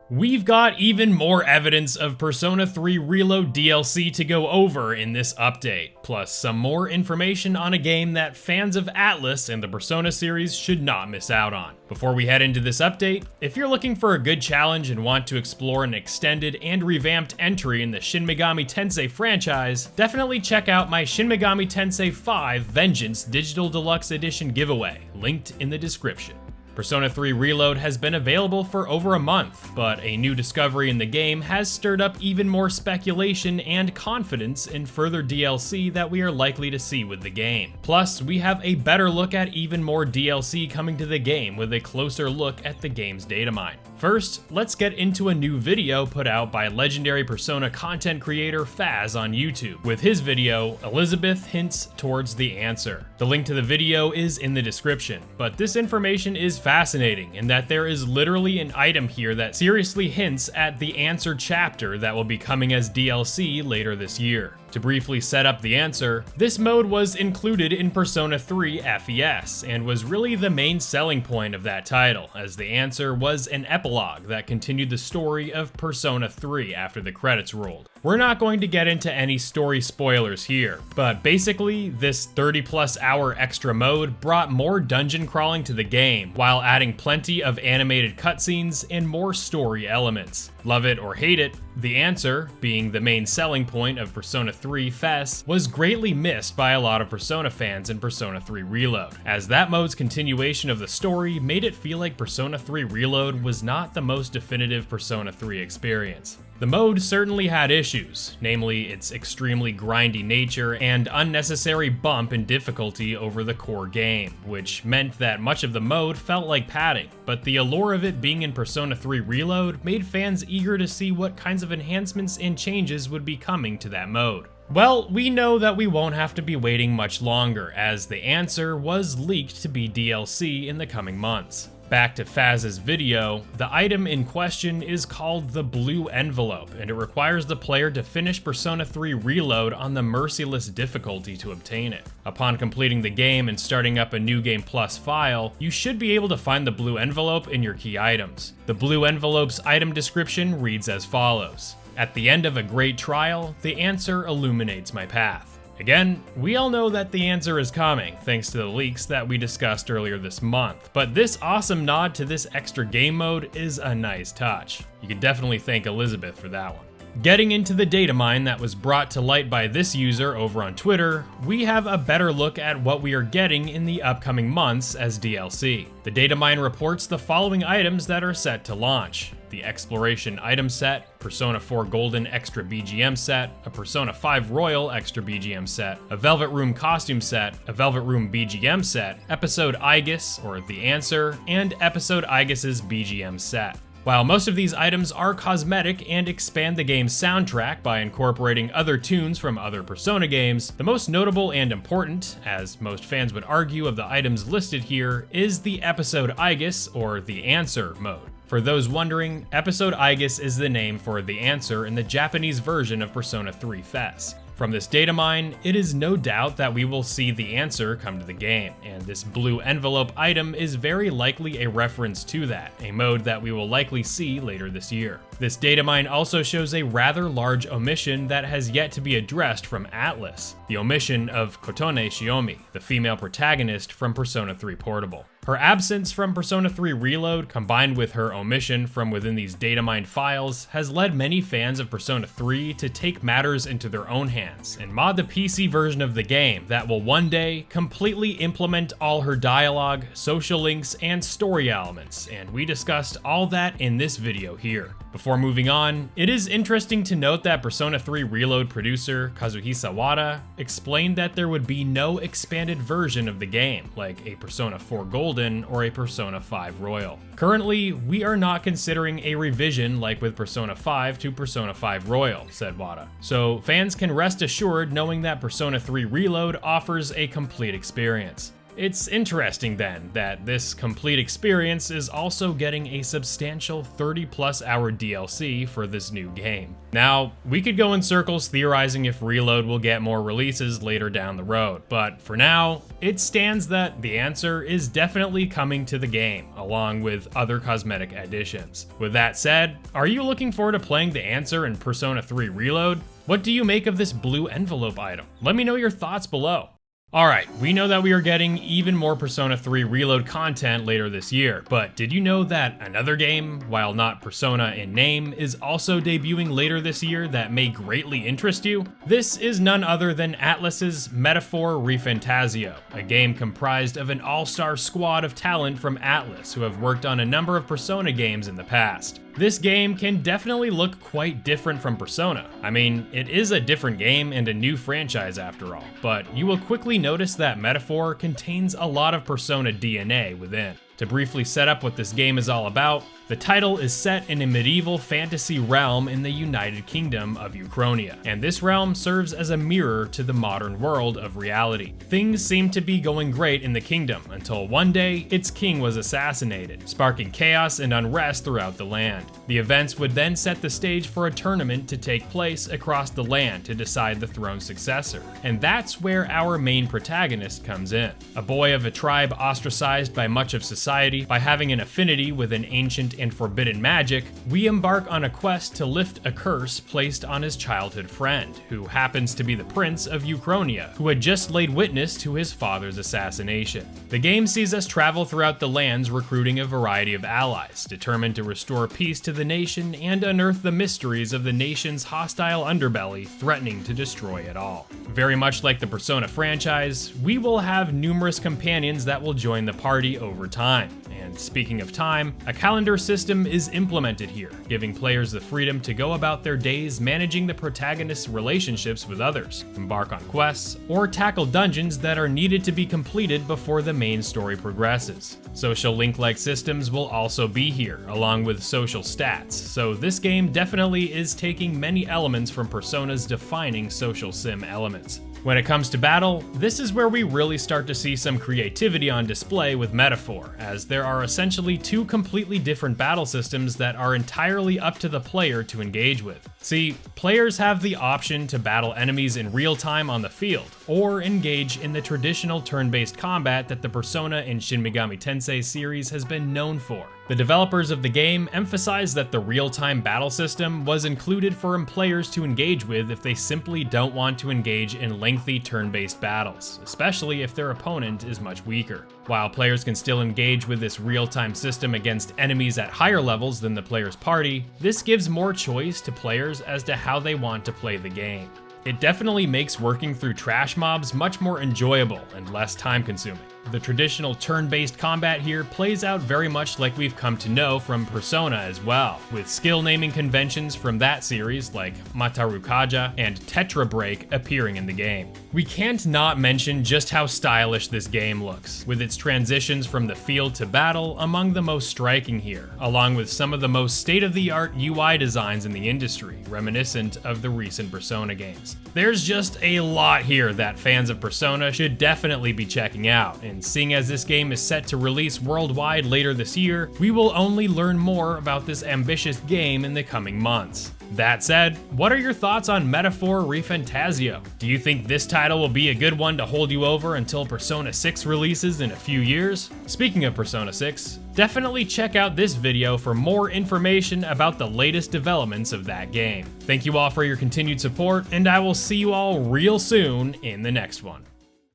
We've got even more evidence of Persona 3 Reload DLC to go over in this update, plus some more information on a game that fans of Atlus and the Persona series should not miss out on. Before we head into this update, if you're looking for a good challenge and want to explore an extended and revamped entry in the Shin Megami Tensei franchise, definitely check out my Shin Megami Tensei 5 Vengeance Digital Deluxe Edition giveaway, linked in the description. Persona 3 Reload has been available for over a month, but a new discovery in the game has stirred up even more speculation and confidence in further DLC that we are likely to see with the game. Plus, we have a better look at even more DLC coming to the game with a closer look at the game's datamine. First, let's get into a new video put out by legendary Persona content creator Faz on YouTube. With his video, Elizabeth hints towards the answer. The link to the video is in the description, but this information is fascinating in that there is literally an item here that seriously hints at the answer chapter that will be coming as DLC later this year. To briefly set up the answer, this mode was included in Persona 3 FES and was really the main selling point of that title, as the answer was an epilogue that continued the story of Persona 3 after the credits rolled. We're not going to get into any story spoilers here, but basically this 30+ hour extra mode brought more dungeon crawling to the game while adding plenty of animated cutscenes and more story elements. Love it or hate it, the answer, being the main selling point of Persona 3 FES, was greatly missed by a lot of Persona fans in Persona 3 Reload, as that mode's continuation of the story made it feel like Persona 3 Reload was not the most definitive Persona 3 experience. The mode certainly had issues, namely its extremely grindy nature and unnecessary bump in difficulty over the core game, which meant that much of the mode felt like padding, but the allure of it being in Persona 3 Reload made fans eager to see what kinds of enhancements and changes would be coming to that mode. Well, we know that we won't have to be waiting much longer, as the answer was leaked to be DLC in the coming months. Back to Faz's video, the item in question is called the Blue Envelope, and it requires the player to finish Persona 3 Reload on the Merciless difficulty to obtain it. Upon completing the game and starting up a New Game Plus file, you should be able to find the Blue Envelope in your key items. The Blue Envelope's item description reads as follows: "At the end of a great trial, the answer illuminates my path." Again, we all know that the answer is coming, thanks to the leaks that we discussed earlier this month, but this awesome nod to this extra game mode is a nice touch. You can definitely thank Elizabeth for that one. Getting into the data mine that was brought to light by this user over on Twitter, we have a better look at what we are getting in the upcoming months as DLC. The data mine reports the following items that are set to launch: the Exploration item set, Persona 4 Golden extra BGM set, a Persona 5 Royal extra BGM set, a Velvet Room costume set, a Velvet Room BGM set, Episode Aegis, or The Answer, and Episode Aegis's BGM set. While most of these items are cosmetic and expand the game's soundtrack by incorporating other tunes from other Persona games, the most notable and important, as most fans would argue, of the items listed here is the Episode Aegis, or The Answer mode. For those wondering, Episode Aegis is the name for The Answer in the Japanese version of Persona 3 FES. From this data mine, it is no doubt that we will see the answer come to the game, and this Blue Envelope item is very likely a reference to that, a mode that we will likely see later this year. This data mine also shows a rather large omission that has yet to be addressed from Atlus, the omission of Kotone Shiomi, the female protagonist from Persona 3 Portable. Her absence from Persona 3 Reload, combined with her omission from within these data mine files, has led many fans of Persona 3 to take matters into their own hands and mod the PC version of the game that will one day completely implement all her dialogue, social links, and story elements, and we discussed all that in this video here. Before moving on, it is interesting to note that Persona 3 Reload producer Kazuhisa Wada explained that there would be no expanded version of the game, like a Persona 4 Golden or a Persona 5 Royal. Currently, we are not considering a revision like with Persona 5 to Persona 5 Royal, said Wada. So fans can rest assured knowing that Persona 3 Reload offers a complete experience. It's interesting then that this complete experience is also getting a substantial 30+ hour DLC for this new game. Now, we could go in circles theorizing if Reload will get more releases later down the road, but for now, it stands that the answer is definitely coming to the game, along with other cosmetic additions. With that said, are you looking forward to playing the answer in Persona 3 Reload? What do you make of this blue envelope item? Let me know your thoughts below. Alright, we know that we are getting even more Persona 3 Reload content later this year, but did you know that another game, while not Persona in name, is also debuting later this year that may greatly interest you? This is none other than Atlus's Metaphor ReFantazio, a game comprised of an all-star squad of talent from Atlus who have worked on a number of Persona games in the past. This game can definitely look quite different from Persona. I mean, it is a different game and a new franchise after all, but you will quickly notice that Metaphor contains a lot of Persona DNA within. To briefly set up what this game is all about, the title is set in a medieval fantasy realm in the United Kingdom of Uchronia, and this realm serves as a mirror to the modern world of reality. Things seemed to be going great in the kingdom until one day its king was assassinated, sparking chaos and unrest throughout the land. The events would then set the stage for a tournament to take place across the land to decide the throne's successor, and that's where our main protagonist comes in. A boy of a tribe ostracized by much of society by having an affinity with an ancient and forbidden magic, we embark on a quest to lift a curse placed on his childhood friend, who happens to be the Prince of Uchronia, who had just laid witness to his father's assassination. The game sees us travel throughout the lands recruiting a variety of allies, determined to restore peace to the nation and unearth the mysteries of the nation's hostile underbelly threatening to destroy it all. Very much like the Persona franchise, we will have numerous companions that will join the party over time. And speaking of time, a calendar system is implemented here, giving players the freedom to go about their days managing the protagonist's relationships with others, embark on quests, or tackle dungeons that are needed to be completed before the main story progresses. Social link-like systems will also be here, along with social stats, so this game definitely is taking many elements from Persona's defining social sim elements. When it comes to battle, this is where we really start to see some creativity on display with Metaphor, as there are essentially two completely different battle systems that are entirely up to the player to engage with. See, players have the option to battle enemies in real time on the field, or engage in the traditional turn-based combat that the Persona and Shin Megami Tensei series has been known for. The developers of the game emphasize that the real-time battle system was included for players to engage with if they simply don't want to engage in lengthy turn-based battles, especially if their opponent is much weaker. While players can still engage with this real-time system against enemies at higher levels than the player's party, this gives more choice to players as to how they want to play the game. It definitely makes working through trash mobs much more enjoyable and less time-consuming. The traditional turn-based combat here plays out very much like we've come to know from Persona as well, with skill naming conventions from that series like Matarukaja and Tetra Break appearing in the game. We can't not mention just how stylish this game looks, with its transitions from the field to battle among the most striking here, along with some of the most state-of-the-art UI designs in the industry, reminiscent of the recent Persona games. There's just a lot here that fans of Persona should definitely be checking out, and seeing as this game is set to release worldwide later this year, we will only learn more about this ambitious game in the coming months. That said, what are your thoughts on Metaphor ReFantazio? Do you think this title will be a good one to hold you over until Persona 6 releases in a few years? Speaking of Persona 6, definitely check out this video for more information about the latest developments of that game. Thank you all for your continued support, and I will see you all real soon in the next one.